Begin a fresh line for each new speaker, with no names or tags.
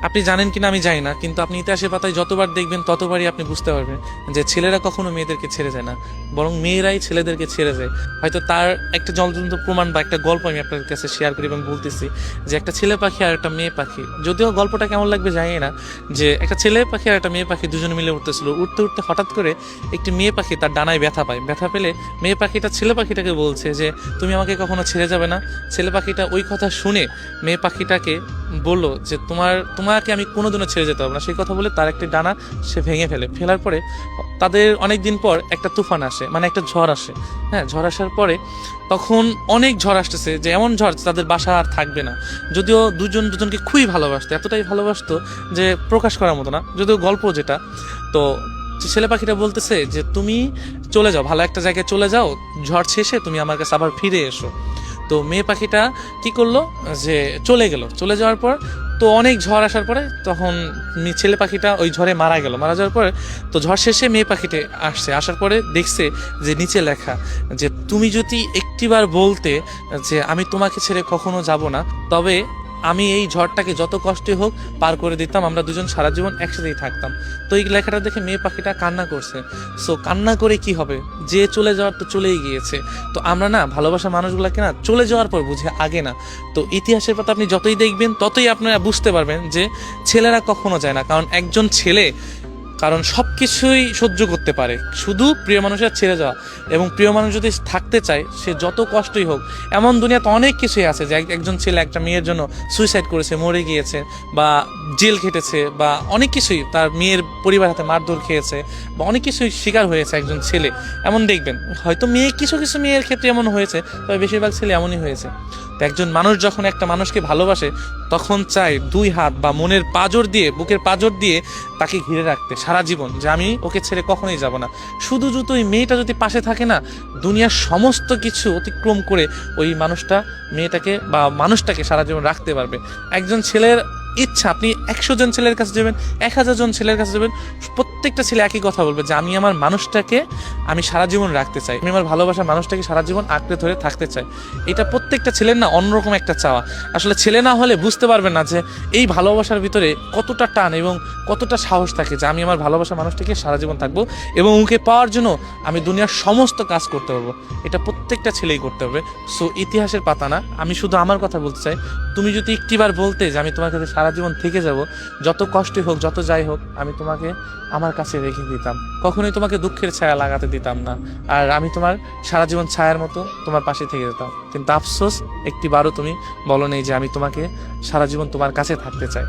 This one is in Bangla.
আপনি জানেন কিনা আমি জানি না, কিন্তু আপনি ইতিহাসের পাতায় যতবার দেখবেন ততবারই আপনি বুঝতে পারবেন যে ছেলেরা কখনো মেয়েদেরকে ছেড়ে যায় না, বরং মেয়েরাই ছেলেদেরকে ছেড়ে যায়। হয়তো তার একটা জ্বলন্ত প্রমাণ বা একটা গল্প আমি আপনাদের কাছে শেয়ার করি এবং বলতেছি যে একটা ছেলে পাখি আর একটা মেয়ে পাখি, যদিও গল্পটা কেমন লাগবে জানি না, যে একটা ছেলে পাখি আর একটা মেয়ে পাখি দুজনে মিলে উঠতেছিল, উঠতে উঠতে হঠাৎ করে একটি মেয়ে পাখি তার ডানায় ব্যথা পায়। ব্যথা পেলে মেয়ে পাখিটা ছেলে পাখিটাকে বলছে যে তুমি আমাকে কখনো ছেড়ে যাবে না। ছেলে পাখিটা ওই কথা শুনে মেয়ে পাখিটাকে বললো যে তোমাকে আমি কোনোদিনও ছেড়ে যেতে পারবো না। সেই কথা বলে তার একটি ডানা সে ভেঙে ফেলার পরে তাদের অনেক দিন পর একটা তুফান আসে, মানে একটা ঝড় আসে। হ্যাঁ, ঝড় আসার পরে তখন অনেক ঝড় আসতেছে, যে এমন ঝড় তাদের বাসা আর থাকবে না। যদিও দুজনকে খুবই ভালোবাসতো, এতটাই ভালোবাসতো যে প্রকাশ করার মতো না, যদিও গল্প যেটা। তো ছেলে পাখিটা বলতেছে যে তুমি চলে যাও, ভালো একটা জায়গায় চলে যাও, ঝড় শেষে তুমি আমার কাছে আবার ফিরে এসো। তো মেয়ে পাখিটা কি করলো, যে চলে যাওয়ার পর তো অনেক ঝড় আসার পরে তখন ছেলে পাখিটা ওই ঝড়ে মারা যাওয়ার পরে তো ঝড় শেষে মেয়ে পাখিতে আসার পরে দেখছে যে নিচে লেখা যে তুমি যদি একটিবার বলতে যে আমি তোমাকে ছেড়ে কখনো যাব না, তবে আমি এই ঝড়টাকে যত কষ্টই হোক পার করে দিতাম, আমরা দুজন সারা জীবন একসাথেই থাকতাম। তো এই লেখাটা দেখে মেয়ে পাখিটা কান্না করছে। সো কান্না করে কি হবে, যে চলে যাওয়ার তো চলেই গিয়েছে। তো আমরা না ভালোবাসা মানুষগুলোকে না চলে যাওয়ার পর বুঝে, আগে না। তো ইতিহাসের পাতা আপনি যতই দেখবেন ততই আপনারা বুঝতে পারবেন যে ছেলেরা কখনো যায় না, কারণ একজন ছেলে সব কিছুই সহ্য করতে পারে, শুধু প্রিয় মানুষের ছেড়ে যাওয়া। এবং প্রিয় মানুষ যদি থাকতে চায়, সে যত কষ্টই হোক, এমন দুনিয়াতে অনেক কিছুই আছে যে একজন ছেলে একটা মেয়ের জন্য সুইসাইড করেছে, মরে গিয়েছে, বা জেল খেটেছে, বা অনেক কিছুই তার মেয়ের পরিবার হাতে মারধর খেয়েছে, বা অনেক কিছুই শিকার হয়েছে একজন ছেলে। এমন দেখবেন হয়তো কিছু কিছু মেয়ের ক্ষেত্রে এমন হয়েছে, তবে বেশিরভাগ ছেলে এমনই হয়েছে। তো একজন মানুষ যখন একটা মানুষকে ভালোবাসে, তখন চায় দুই হাত বা মনের পাঁজর দিয়ে, বুকের পাঁজর দিয়ে তাকে ঘিরে রাখতে সারা জীবন, যে আমি ওকে ছেড়ে কখনোই যাব না। শুধু ওই মেয়েটা যদি পাশে থাকে না, দুনিয়ার সমস্ত কিছু অতিক্রম করে ওই মেয়েটাকে বা মানুষটাকে সারা জীবন রাখতে পারবে। একজন ছেলের ইচ্ছা, আপনি 100 জন ছেলের কাছে যাবেন, 1000 জন ছেলের কাছে যাবেন, প্রত্যেকটা ছেলে একই কথা বলবে যে আমি আমার মানুষটাকে আমি সারা জীবন রাখতে চাই, আমি আমার ভালোবাসার মানুষটাকে সারা জীবন আঁকড়ে ধরে থাকতে চাই। এটা প্রত্যেকটা ছেলের না অন্যরকম একটা চাওয়া। আসলে ছেলে না হলে বুঝতে পারবেন না যে এই ভালোবাসার ভিতরে কতটা টান এবং কতটা সাহস থাকে, যে আমি আমার ভালোবাসার মানুষটাকে সারা জীবন থাকবো এবং ওকে পাওয়ার জন্য আমি দুনিয়ার সমস্ত কাজ করতে পারবো। এটা প্রত্যেকটা ছেলেই করতে হবে। সো ইতিহাসের পাতা না, আমি শুধু আমার কথা বলতে চাই, তুমি যদি একটিবার বলতে যে আমি তোমার কাছে সারা জীবন থেকে যাব, যত কষ্টই হোক, যত যাই হোক, আমি তোমাকে আমার কাছে রেখে দিতাম, কখনোই তোমাকে দুঃখের ছায়া লাগাতে দিতাম না, আর আমি তোমার সারা জীবন ছায়ার মতো তোমার পাশে থেকে যেতাম। কিন্তু আফসোস, একটিবারও তুমি বলো নেই যে আমি তোমাকে সারা জীবন তোমার কাছে থাকতে চাই।